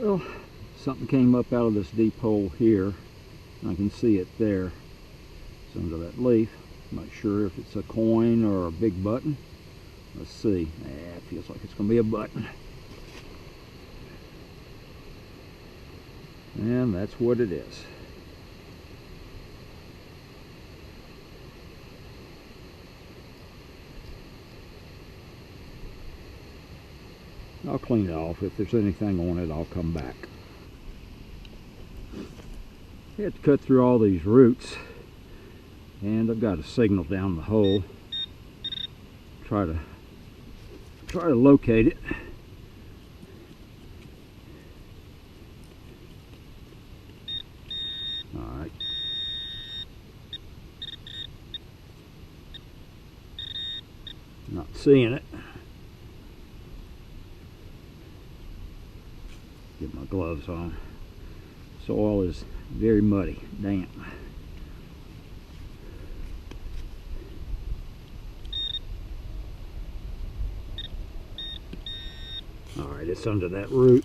Well, something came up out of this deep hole here. I can see it there. It's under that leaf. I'm not sure if it's a coin or a big button. Let's see. It feels like it's going to be a button. And that's what it is. I'll clean it off. If there's anything on it, I'll come back. I had to cut through all these roots, and I've got a signal down the hole. Try to locate it. All right. Not seeing it. Get my gloves on. Soil is very muddy, damp. All right, it's under that root.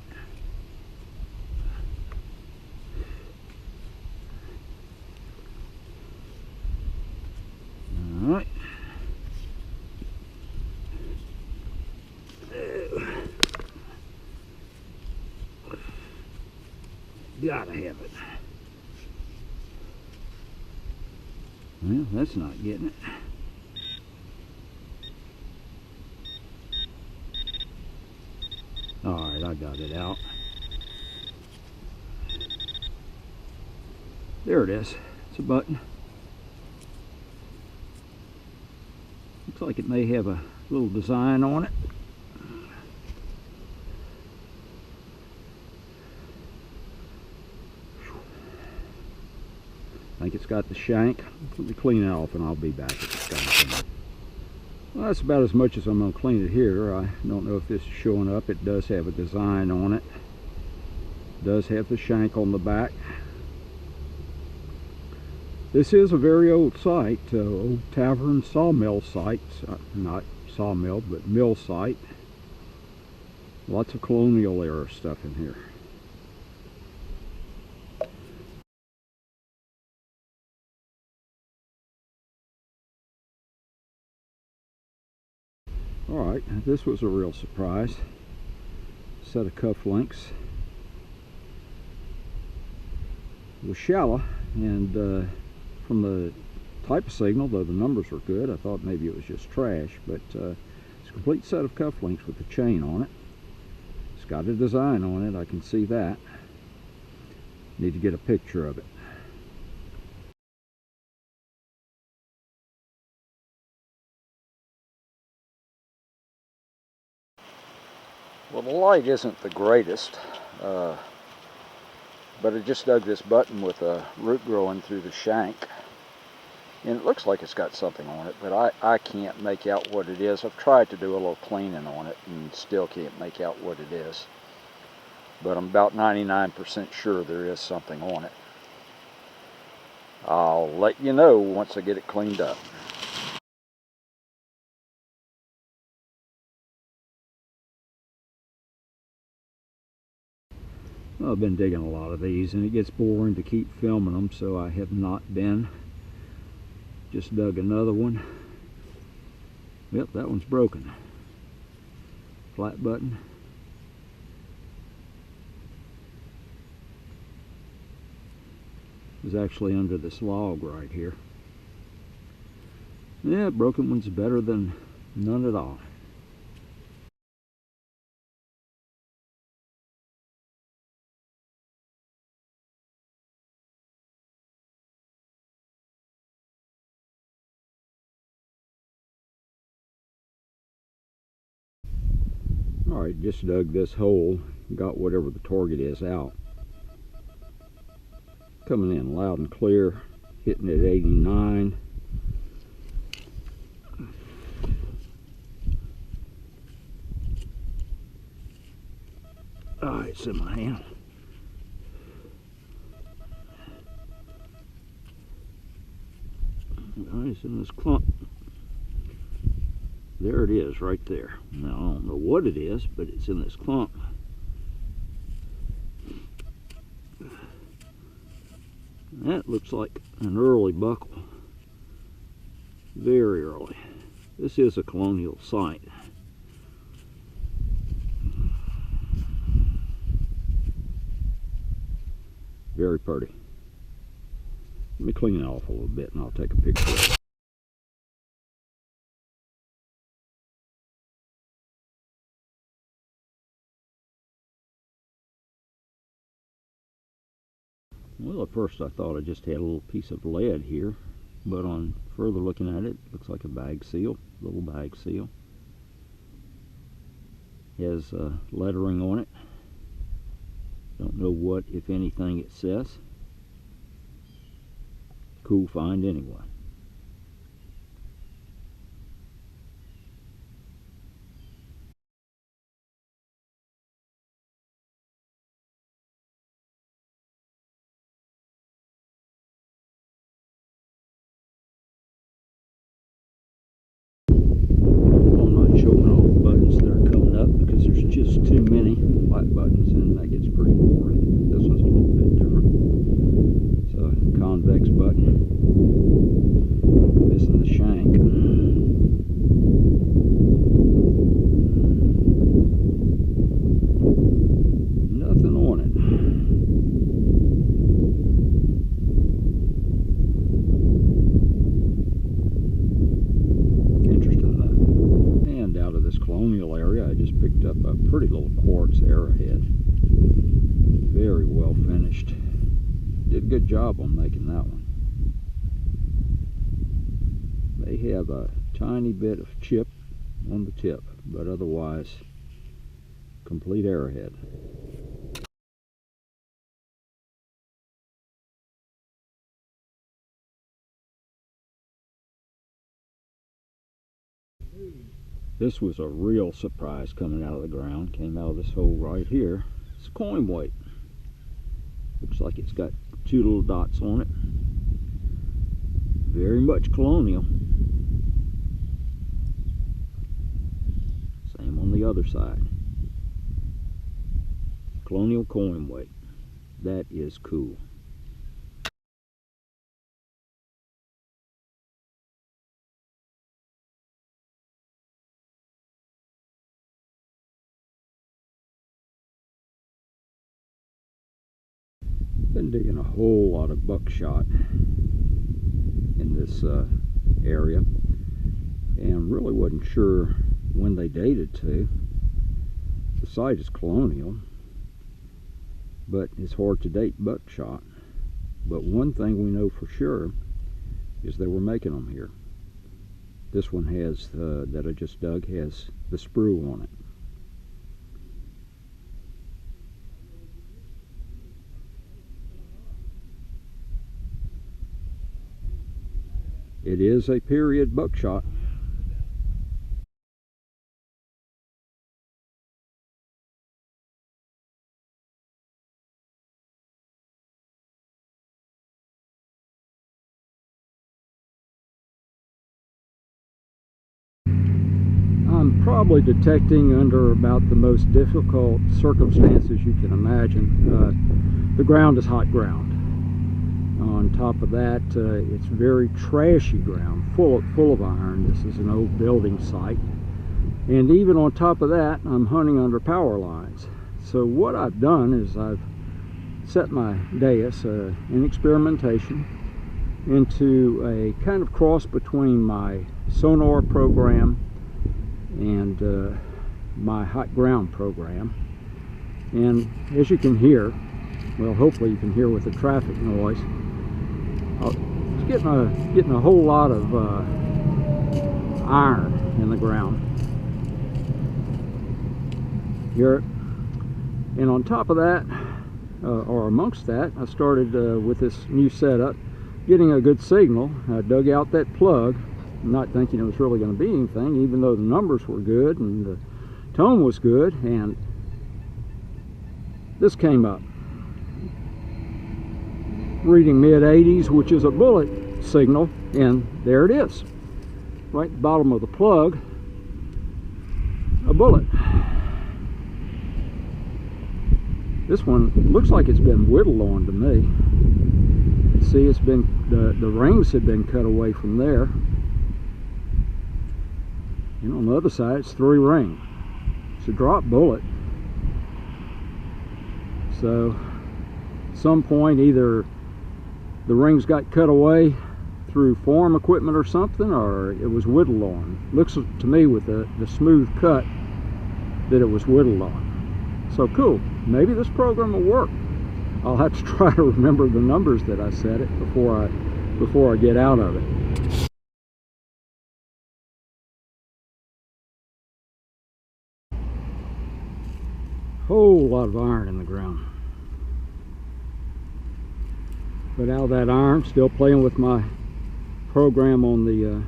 All right. Gotta have it. Well, that's not getting it. Alright, I got it out. There it is. It's a button. Looks like it may have a little design on it. I think it's got the shank. Let me clean it off and I'll be back if it's got anything. Well, that's about as much as I'm going to clean it here. I don't know if this is showing up. It does have a design on it. It does have the shank on the back. This is a very old site, old tavern sawmill site. Not sawmill, but mill site. Lots of colonial era stuff in here. Alright, this was a real surprise. Set of cufflinks. It was shallow, and from the type of signal, though the numbers were good, I thought maybe it was just trash, but it's a complete set of cufflinks with a chain on it. It's got a design on it, I can see that. Need to get a picture of it. Well, the light isn't the greatest, but I just dug this button with a root growing through the shank. And it looks like it's got something on it, but I can't make out what it is. I've tried to do a little cleaning on it and still can't make out what it is. But I'm about 99% sure there is something on it. I'll let you know once I get it cleaned up. Well, I've been digging a lot of these, and it gets boring to keep filming them, so I have not been. Just dug another one. Yep, that one's broken. Flat button. It was actually under this log right here. Yeah, broken one's better than none at all. Alright, just dug this hole, got whatever the target is out. Coming in loud and clear, hitting at 89. Alright, it's in my hand. Alright, it's in this clump. There it is, right there. Now, I don't know what it is, but it's in this clump. That looks like an early buckle. Very early. This is a Colonial site. Very pretty. Let me clean it off a little bit and I'll take a picture of it. Well, at first I thought I just had a little piece of lead here, but on further looking at it, it looks like a bag seal, little bag seal. Has lettering on it. Don't know what, if anything, it says. Cool find anyway. Just too many flat buttons and that gets pretty boring. This one's a little bit different. It's a convex button. Missing the shank. Nothing on it. Interesting though. And out of this Colonial area, I just picked up a pretty little quartz arrowhead. Very well finished. Did a good job on making that one. They have a tiny bit of chip on the tip, but otherwise complete arrowhead. This was a real surprise coming out of the ground. Came out of this hole right here. It's coin weight. Looks like it's got two little dots on it. Very much Colonial. Same on the other side. Colonial coin weight. That is cool. Been digging a whole lot of buckshot in this area, and really wasn't sure when they dated to. The site is Colonial, but it's hard to date buckshot. But one thing we know for sure is they were making them here. This one has that I just dug has the sprue on it. It is a period buckshot. I'm probably detecting under about the most difficult circumstances you can imagine. The ground is hot ground. On top of that, it's very trashy ground, full of iron. This is an old building site. And even on top of that, I'm hunting under power lines. So what I've done is I've set my dais in experimentation into a kind of cross between my sonar program and my hot ground program. And as you can hear, well, hopefully you can hear with the traffic noise, it's getting a whole lot of iron in the ground. Hear it? And on top of that, or amongst that, I started with this new setup, getting a good signal. I dug out that plug, not thinking it was really going to be anything, even though the numbers were good and the tone was good, and this came up. Reading mid-80s, which is a bullet signal, and there it is. Right at the bottom of the plug, a bullet. This one looks like it's been whittled on to me. Let's see it's been, the rings have been cut away from there. And on the other side it's 3 ring. It's a drop bullet. So at some point either the rings got cut away through farm equipment or something, or it was whittled on. Looks to me with the smooth cut that it was whittled on. So cool, maybe this program will work. I'll have to try to remember the numbers that I set it before I get out of it. Whole lot of iron in the ground. But out of that iron, still playing with my program on the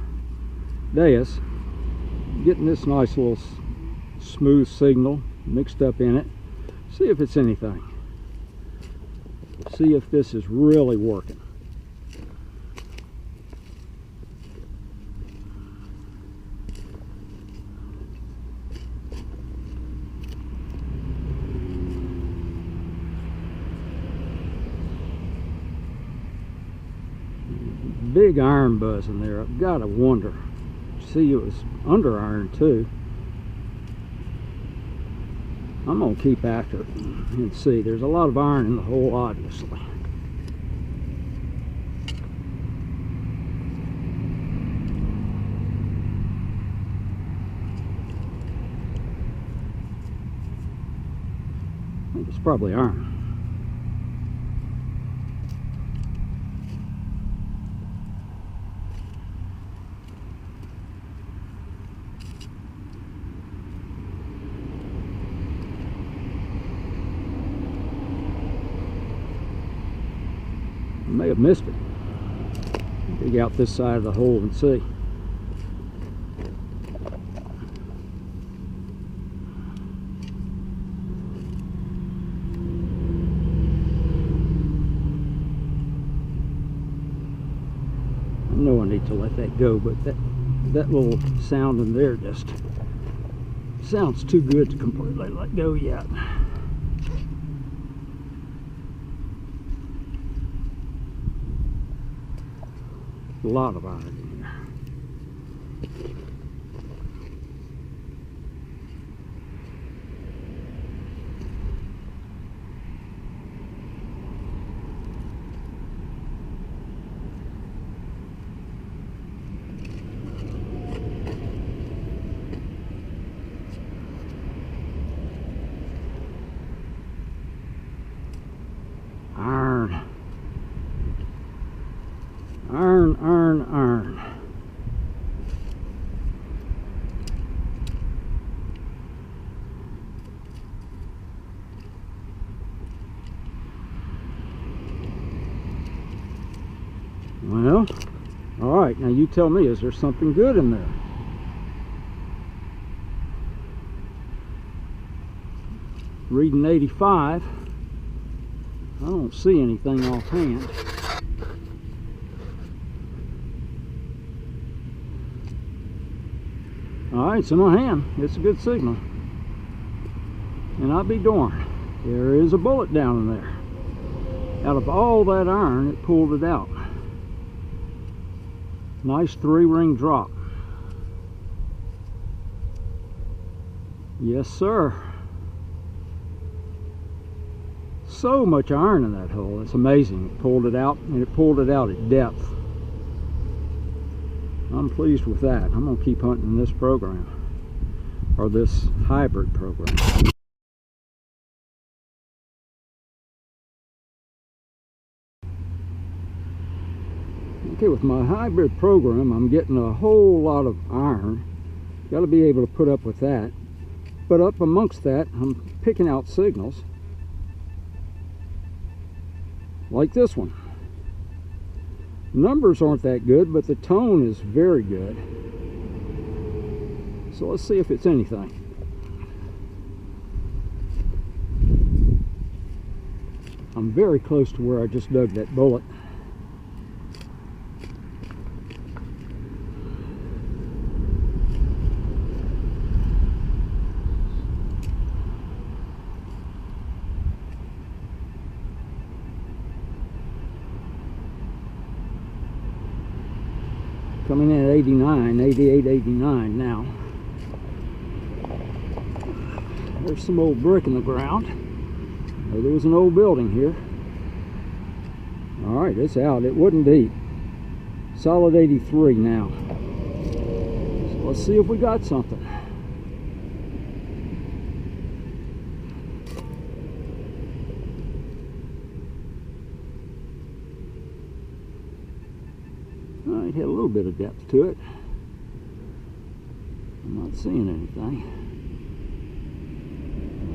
Deus, getting this nice little smooth signal mixed up in it. See if it's anything. See if this is really working. Big iron buzz in there. I've got to wonder. See, it was under iron too. I'm going to keep after it and see. There's a lot of iron in the hole, obviously. I think it's probably iron. I may have missed it. Dig out this side of the hole and see. I know I need to let that go, but that little sound in there just sounds too good to completely let go yet. A lot of iron in there. Iron. Iron, iron, iron. Well, all right, now you tell me, is there something good in there? Reading 85. I don't see anything offhand. Alright, it's in my hand. It's a good signal. And I'll be darned, there is a bullet down in there. Out of all that iron, it pulled it out. Nice 3-ring drop. Yes, sir. So much iron in that hole. It's amazing. It pulled it out, and it pulled it out at depth. I'm pleased with that. I'm going to keep hunting this program, or this hybrid program. Okay, with my hybrid program, I'm getting a whole lot of iron. Got to be able to put up with that. But up amongst that, I'm picking out signals like this one. Numbers aren't that good, but the tone is very good. So let's see if it's anything. I'm very close to where I just dug that bullet. Coming in at 89, 88, 89 now. There's some old brick in the ground. Oh, there was an old building here. All right, it's out. It wasn't deep. Solid 83 now. So let's see if we got something. All right, had a little bit of depth to it. I'm not seeing anything.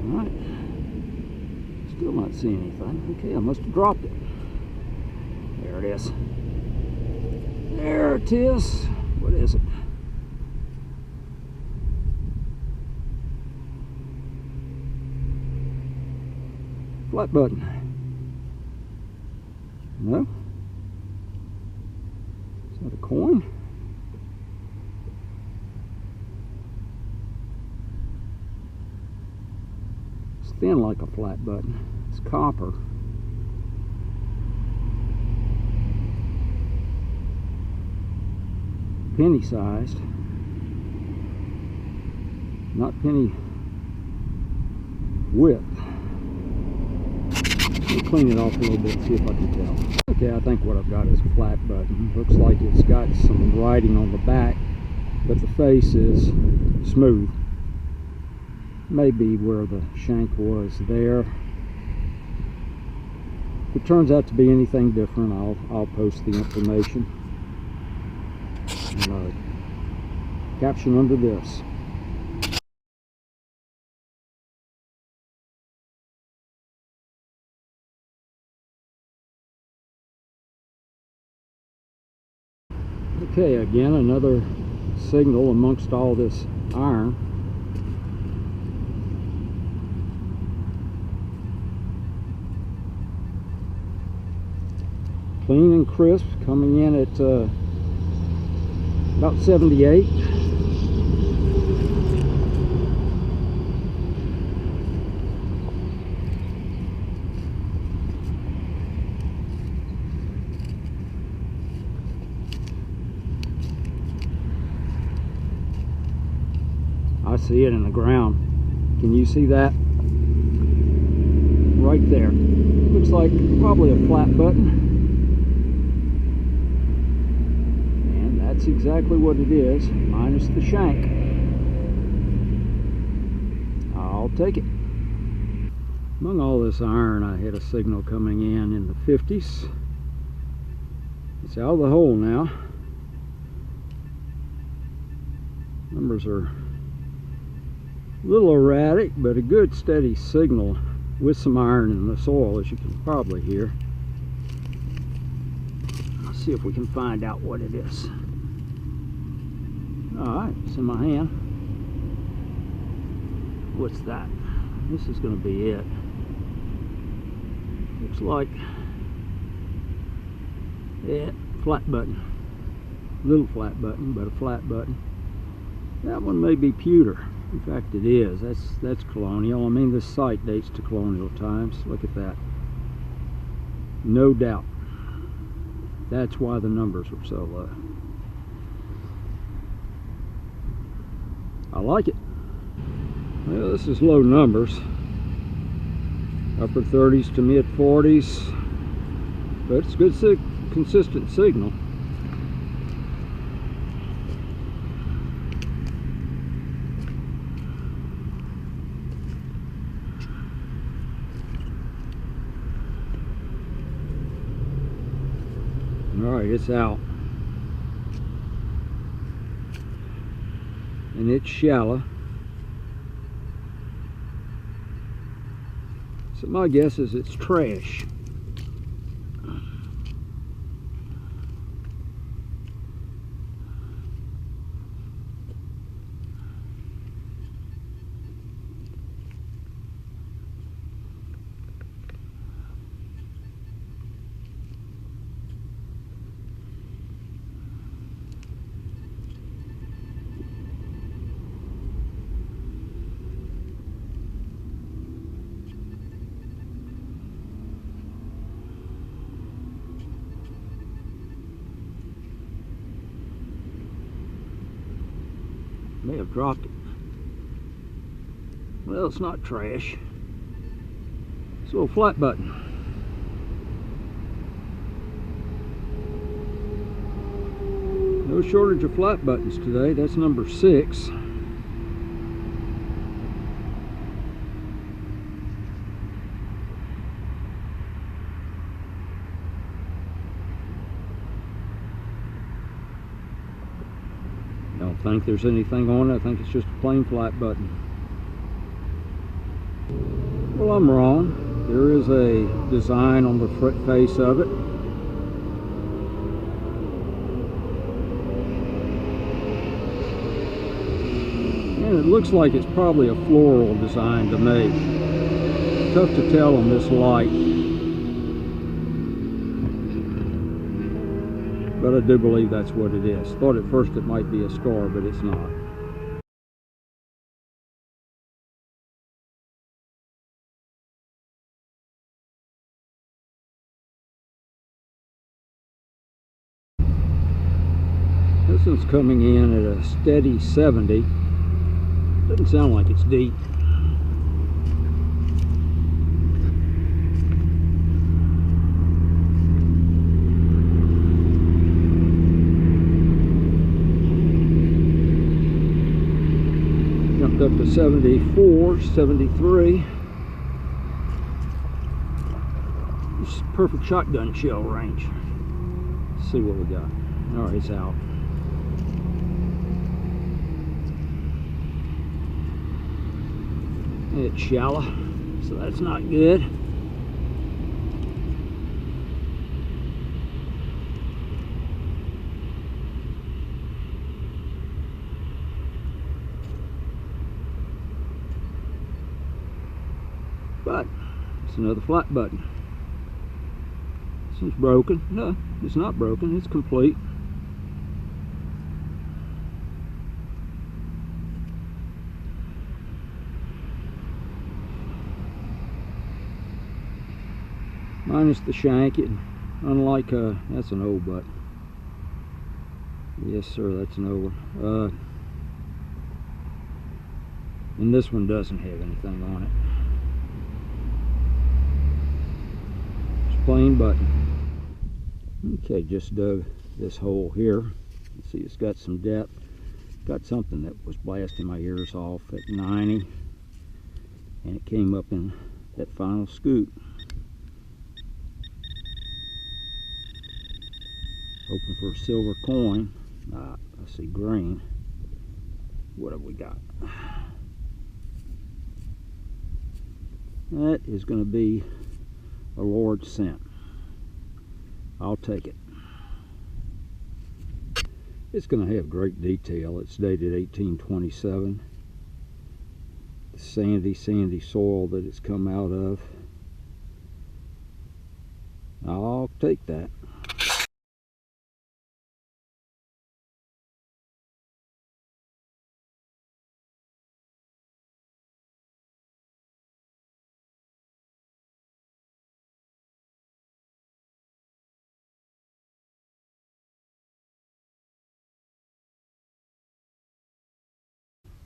All right. Still not seeing anything. Okay, I must have dropped it. There it is. There it is. What is it? Flat button. No? Is that a coin? It's thin like a flat button. It's copper. Penny sized, not penny width. Let me clean it off a little bit, see if I can tell. Okay, I think what I've got is a flat button. Looks like it's got some writing on the back, but the face is smooth. Maybe where the shank was there. If it turns out to be anything different, I'll post the information. Caption under this. Okay, again another signal amongst all this iron. Clean and crisp, coming in at about 78. I see it in the ground. Can you see that? Right there. Looks like probably a flat button. That's exactly what it is, minus the shank. I'll take it. Among all this iron, I had a signal coming in the 50s. It's out of the hole now. Numbers are a little erratic, but a good steady signal with some iron in the soil, as you can probably hear. Let's see if we can find out what it is. Alright, it's in my hand. What's that? This is going to be it. Looks like, yeah, flat button. Little flat button, but a flat button. That one may be pewter. In fact, it is. That's Colonial. I mean, this site dates to Colonial times. Look at that. No doubt. That's why the numbers were so low. I like it. Well, this is low numbers. Upper 30s to mid 40s. But it's a good, consistent signal. Alright, it's out. And it's shallow. So my guess is it's trash. may have dropped it. Well, it's not trash. It's a little flat button. No shortage of flat buttons today. That's number 6. I don't think there's anything on it. I think it's just a plain flat button. Well, I'm wrong. There is a design on the front face of it. And it looks like it's probably a floral design to me. Tough to tell on this light. But I do believe that's what it is. Thought at first it might be a star, but it's not. This one's coming in at a steady 70. Doesn't sound like it's deep. Jumped up to 74, 73. This is perfect shotgun shell range. Let's see what we got. All right, it's out. It's shallow, so that's not good. But it's another flat button. This one's broken. No, it's not broken. It's complete. Minus the shank. Unlike that's an old butt. Yes, sir, that's an old one. And this one doesn't have anything on it. It's plain button. Okay, just dug this hole here. You see, it's got some depth. Got something that was blasting my ears off at 90, and it came up in that final scoop. Hoping for a silver coin. I see green. What have we got? That is going to be a Lord cent. I'll take it. It's going to have great detail. It's dated 1827. The sandy soil that it's come out of. I'll take that.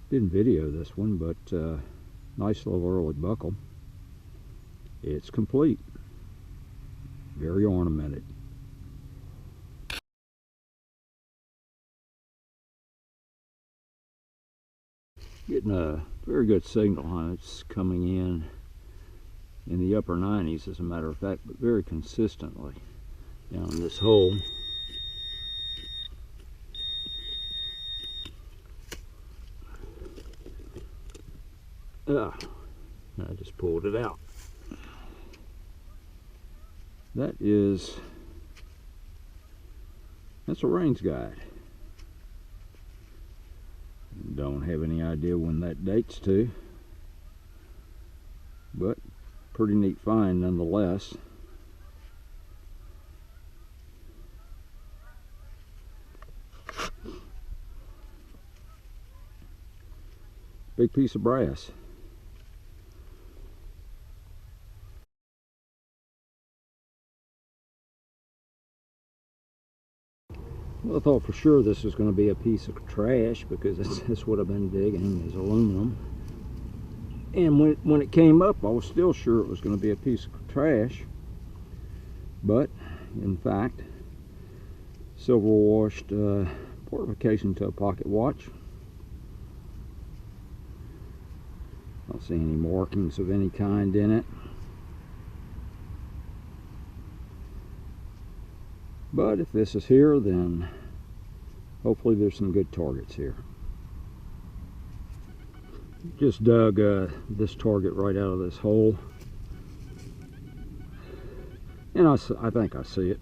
Didn't video this one, but nice little early buckle. It's complete. Very ornamented. Getting a very good signal on it. It's coming in the upper 90s, as a matter of fact, but very consistently down this hole. I just pulled it out. That's a range guide. Don't have any idea when that dates to, but pretty neat find nonetheless. Big piece of brass. Well, I thought for sure this was going to be a piece of trash because that's what I've been digging is aluminum. And when it came up, I was still sure it was going to be a piece of trash. But, in fact, silver washed fortification to a pocket watch. I don't see any markings of any kind in it. But if this is here, then hopefully there's some good targets here. Just dug this target right out of this hole. And I think I see it.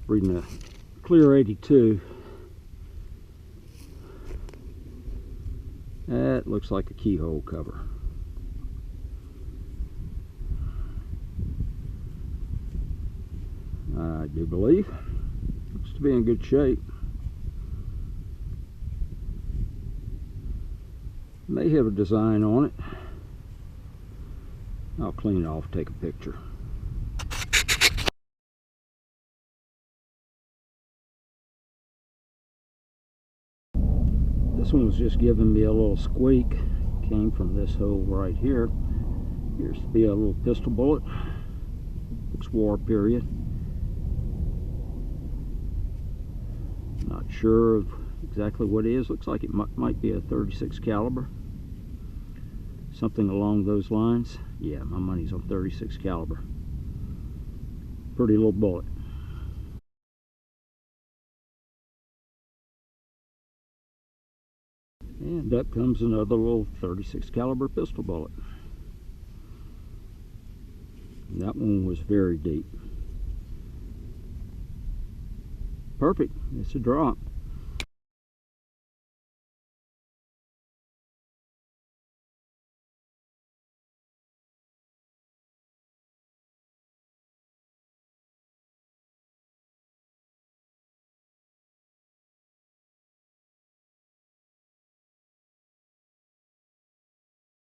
Reading a clear 82. That looks like a keyhole cover. I do believe. Looks to be in good shape. May have a design on it. I'll clean it off, take a picture. This one was just giving me a little squeak. Came from this hole right here. Appears to be a little pistol bullet. Looks war period. Not sure of exactly what it is. Looks like it might be a 36 caliber. Something along those lines. Yeah, my money's on 36 caliber. Pretty little bullet. And up comes another little 36 caliber pistol bullet. And that one was very deep. Perfect. It's a drop.